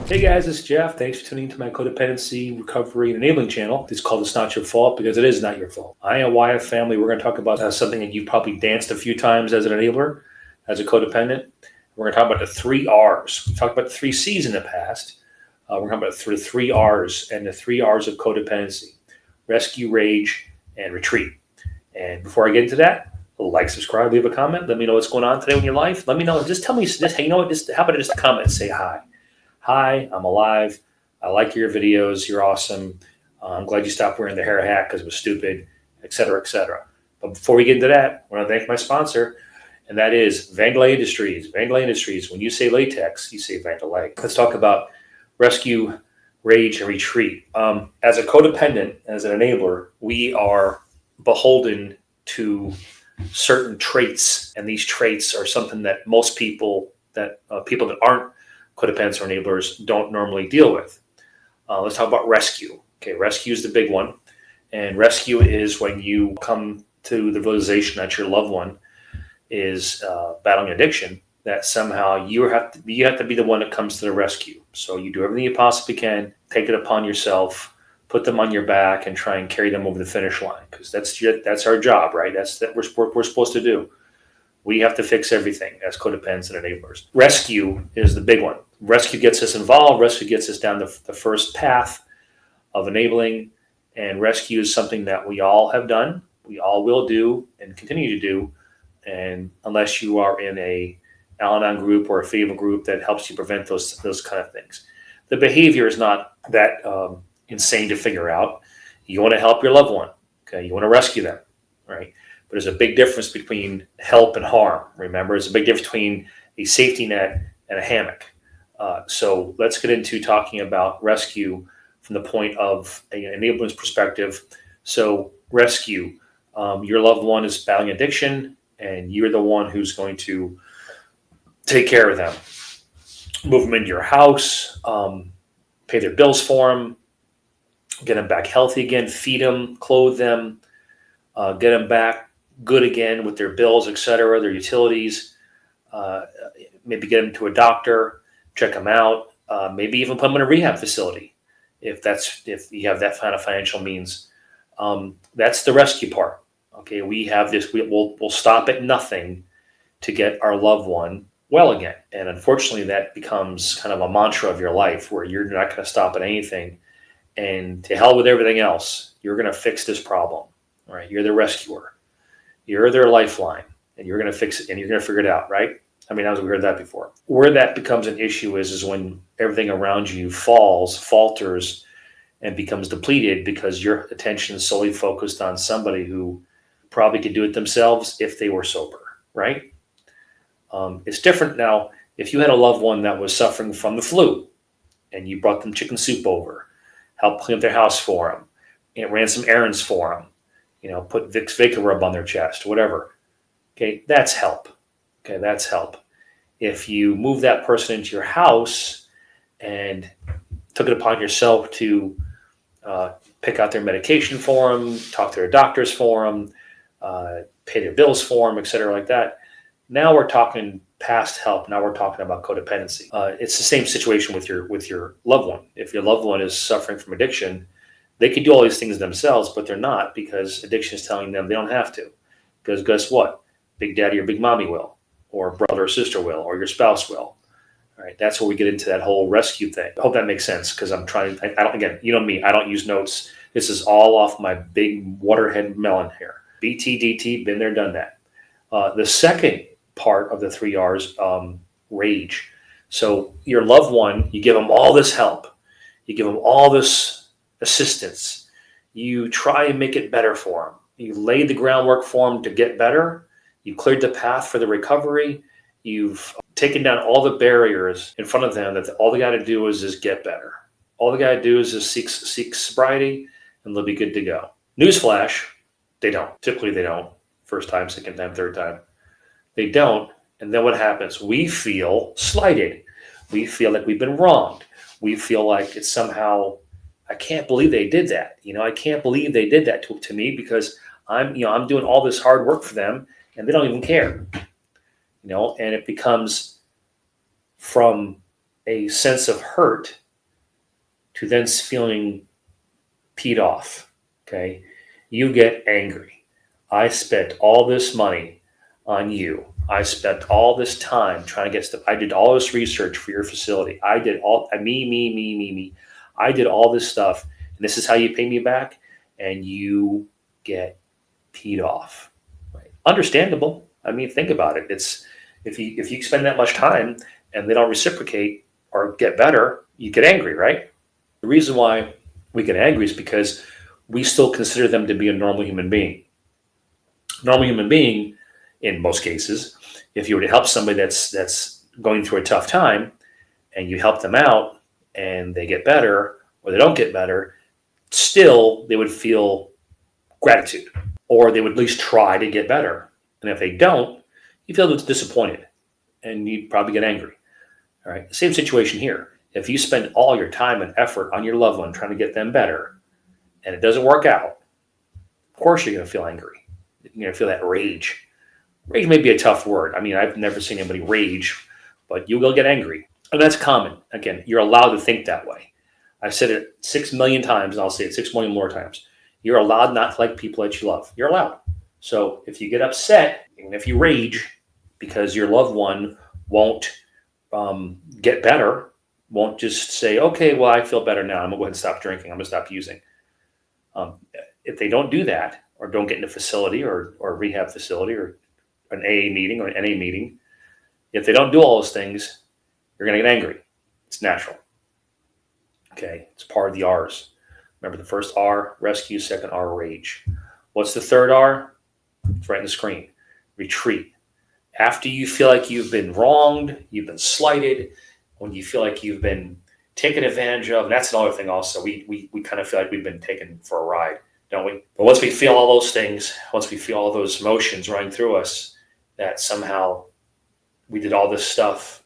Hey guys, it's Jeff. Thanks for tuning into my codependency recovery and enabling channel. It's called It's Not Your Fault because it is not your fault. I am YF family. We're going to talk about something that you probably danced a few times as an enabler, as a codependent. We're going to talk about the 3 R's. We talked about the 3 C's in the past. We're going to talk about the 3 R's and the 3 R's of codependency: rescue, rage, and retreat. And before I get into that, like, subscribe, leave a comment. Let me know what's going on today in your life. Let me know. Just tell me. Hey, you know what? How about just comment and say hi. Hi, I'm alive. I like your videos. You're awesome. I'm glad you stopped wearing the hair hat because it was stupid, et cetera, et cetera. But before we get into that, I want to thank my sponsor, and that is Vandelay Industries. Vandelay Industries, when you say latex, you say Vandelay. Let's talk about rescue, rage, and retreat. As a codependent, as an enabler, we are beholden to certain traits, and these traits are something that most people that aren't codependents or enablers don't normally deal with. Let's talk about rescue. Okay, rescue is the big one, and rescue is when you come to the realization that your loved one is battling addiction. That somehow you have to be the one that comes to the rescue. So you do everything you possibly can, take it upon yourself, put them on your back, and try and carry them over the finish line, because that's our job, right? That's what we're supposed to do. We have to fix everything as codependents and enablers. Rescue is the big one. Rescue gets us involved. Rescue gets us down the first path of enabling. And rescue is something that we all have done, we all will do, and continue to do. And unless you are in a AL-ANON group or a favor group that helps you prevent those kind of things, the behavior is not that insane to figure out. You want to help your loved one. Okay, you want to rescue them, right? But there's a big difference between help and harm. Remember, there's a big difference between a safety net and a hammock. So let's get into talking about rescue from the point of an enablement perspective. So rescue, your loved one is battling addiction, and you're the one who's going to take care of them. Move them into your house, pay their bills for them, get them back healthy again, feed them, clothe them, get them back good again with their bills, etc., their utilities, maybe get them to a doctor, check them out, maybe even put them in a rehab facility if you have that kind of financial means. That's the rescue part. Okay, we have this. We'll stop at nothing to get our loved one well again, and unfortunately, that becomes kind of a mantra of your life, where you're not going to stop at anything, and to hell with everything else. You're going to fix this problem, right? You're the rescuer. You're their lifeline, and you're going to fix it, and you're going to figure it out, right? I mean, we heard that before. Where that becomes an issue is when everything around you falters, and becomes depleted because your attention is solely focused on somebody who probably could do it themselves if they were sober, right? It's different now if you had a loved one that was suffering from the flu, and you brought them chicken soup over, helped clean up their house for them, and ran some errands for them, put Vicks Vapor Rub on their chest, whatever. Okay, that's help. Okay, that's help. If you move that person into your house and took it upon yourself to pick out their medication for them, talk to their doctors for them, pay their bills for them, et cetera, like that, now we're talking past help. Now we're talking about codependency. It's the same situation with your loved one. If your loved one is suffering from addiction, they could do all these things themselves, but they're not, because addiction is telling them they don't have to. Because guess what? Big daddy or big mommy will, or brother or sister will, or your spouse will. All right, that's where we get into that whole rescue thing. I hope that makes sense, because I'm trying. I don't. Again, you know me. I don't use notes. This is all off my big waterhead melon here. BTDT, been there, done that. The second part of the 3 R's, rage. So your loved one, you give them all this help, you give them all this assistance, you try and make it better for them, you laid the groundwork for them to get better, you cleared the path for the recovery, you've taken down all the barriers in front of them, that all they got to do is get better. All they got to do is just seek sobriety, and they'll be good to go. Newsflash, they don't. Typically they don't. First time, second time, third time. They don't. And then what happens? We feel slighted. We feel like we've been wronged. We feel like it's somehow, I can't believe they did that. I can't believe they did that to me, because I'm doing all this hard work for them, and they don't even care. And it becomes from a sense of hurt to then feeling peed off. Okay. You get angry. I spent all this money on you. I spent all this time trying to get stuff. I did all this research for your facility. I did all me. I did all this stuff, and this is how you pay me back. And you get peed off. Right? Understandable. I mean, think about it. It's if you spend that much time and they don't reciprocate or get better, you get angry, right? The reason why we get angry is because we still consider them to be a normal human being. Normal human being, in most cases, if you were to help somebody that's going through a tough time and you help them out and they get better or they don't get better, still they would feel gratitude, or they would at least try to get better. And if they don't, you feel disappointed and you'd probably get angry. All right. Same situation here. If you spend all your time and effort on your loved one trying to get them better and it doesn't work out, of course you're going to feel angry. You're going to feel that rage. Rage may be a tough word. I mean, I've never seen anybody rage, but you will get angry. And that's common. Again, you're allowed to think that way. I've said it 6 million times, and I'll say it 6 million more times. You're allowed not to like people that you love. You're allowed. So if you get upset, even if you rage because your loved one won't get better, won't just say, okay, well, I feel better now. I'm going to go ahead and stop drinking. I'm going to stop using. If they don't do that, or don't get in a facility or a rehab facility or an AA meeting or an NA meeting, if they don't do all those things, you're going to get angry. It's natural. Okay, it's part of the R's. Remember the first R, rescue, second R, rage. What's the third R? It's right on the screen. Retreat. After you feel like you've been wronged, you've been slighted, when you feel like you've been taken advantage of, and that's another thing also, we kind of feel like we've been taken for a ride, don't we? But once we feel all those things, once we feel all those emotions running through us, that somehow we did all this stuff,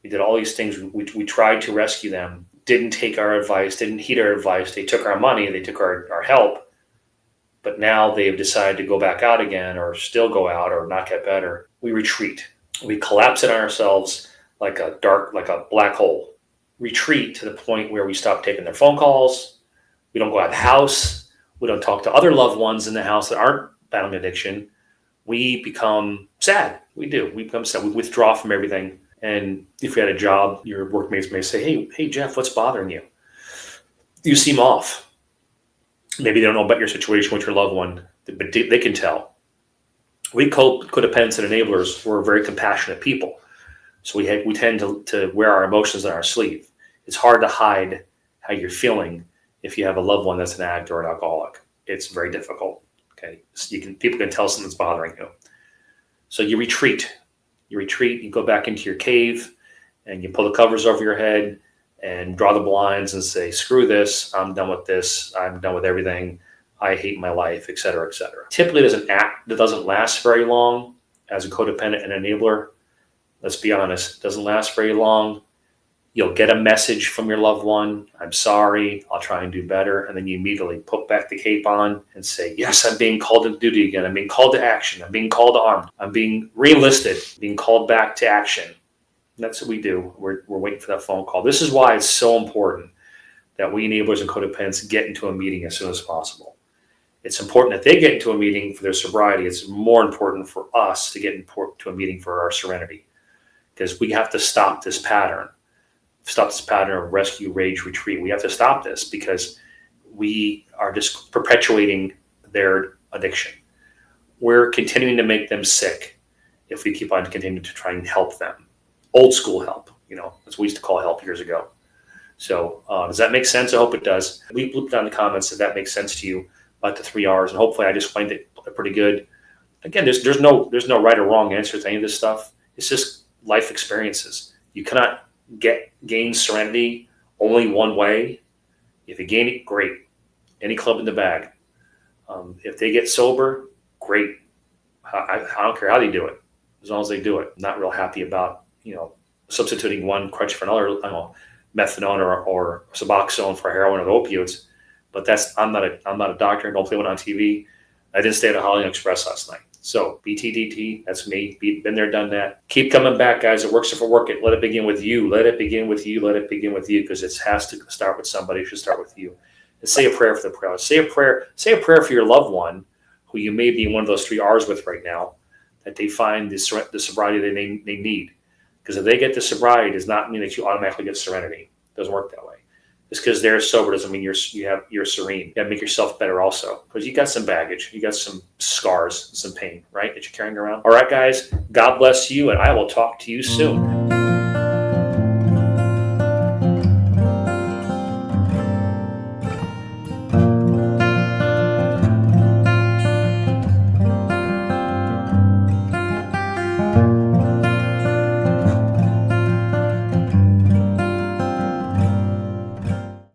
we did all these things, we tried to rescue them, didn't take our advice, didn't heed our advice, they took our money, they took our help, but now they've decided to go back out again or still go out or not get better. We retreat. We collapse it on ourselves like a black hole. Retreat to the point where we stop taking their phone calls, we don't go out of the house, we don't talk to other loved ones in the house that aren't battling addiction. We become sad. We become sad. We withdraw from everything. And if you had a job, your workmates may say, hey, Jeff, what's bothering you? You seem off. Maybe they don't know about your situation with your loved one, but they can tell. We codependents and enablers, we're very compassionate people. So we tend to wear our emotions on our sleeve. It's hard to hide how you're feeling if you have a loved one that's an addict or an alcoholic. It's very difficult. Okay, so people can tell something's bothering you. So you retreat. You go back into your cave, and you pull the covers over your head and draw the blinds and say, "Screw this! I'm done with this. I'm done with everything. I hate my life," et cetera, et cetera. Typically, that doesn't last very long as a codependent and enabler. Let's be honest, it doesn't last very long. You'll get a message from your loved one, "I'm sorry, I'll try and do better." And then you immediately put back the cape on and say, "Yes, I'm being called to duty again. I'm being called to action. I'm being called to arms. I'm being re-enlisted, being called back to action." And that's what we do. We're waiting for that phone call. This is why it's so important that we enablers and codependents get into a meeting as soon as possible. It's important that they get into a meeting for their sobriety. It's more important for us to get into a meeting for our serenity, because we have to stop this pattern. Stop this pattern of rescue, rage, retreat. We have to stop this because we are just perpetuating their addiction. We're continuing to make them sick if we keep on continuing to try and help them. Old school help, as we used to call help years ago. So does that make sense? I hope it does. We put down in the comments if that makes sense to you about the 3 R's, and hopefully I just explained it pretty good. Again, there's no right or wrong answer to any of this stuff. It's just life experiences. You cannot gain serenity only one way. If you gain it, great. Any club in the bag. If they get sober, great. I don't care how they do it, as long as they do it. I'm not real happy about substituting one crutch for another. Methadone or Suboxone for heroin or the opioids. But I'm not a doctor. Don't play one on TV. I didn't stay at a Holiday Inn Express last night. So BTDT, that's me. Been there, done that. Keep coming back, guys. It works if it works. Let it begin with you. Let it begin with you. Let it begin with you, because it has to start with somebody. It should start with you. And say a prayer for the prayer. Say a prayer. Say a prayer for your loved one, who you may be in one of those 3 R's with right now, that they find the sobriety they need. Because if they get the sobriety, it does not mean that you automatically get serenity. It doesn't work that way. Just because they're sober doesn't mean you're serene. You got to make yourself better also, because you got some baggage, you got some scars, some pain, right, that you're carrying around. All right, guys, God bless you, and I will talk to you soon.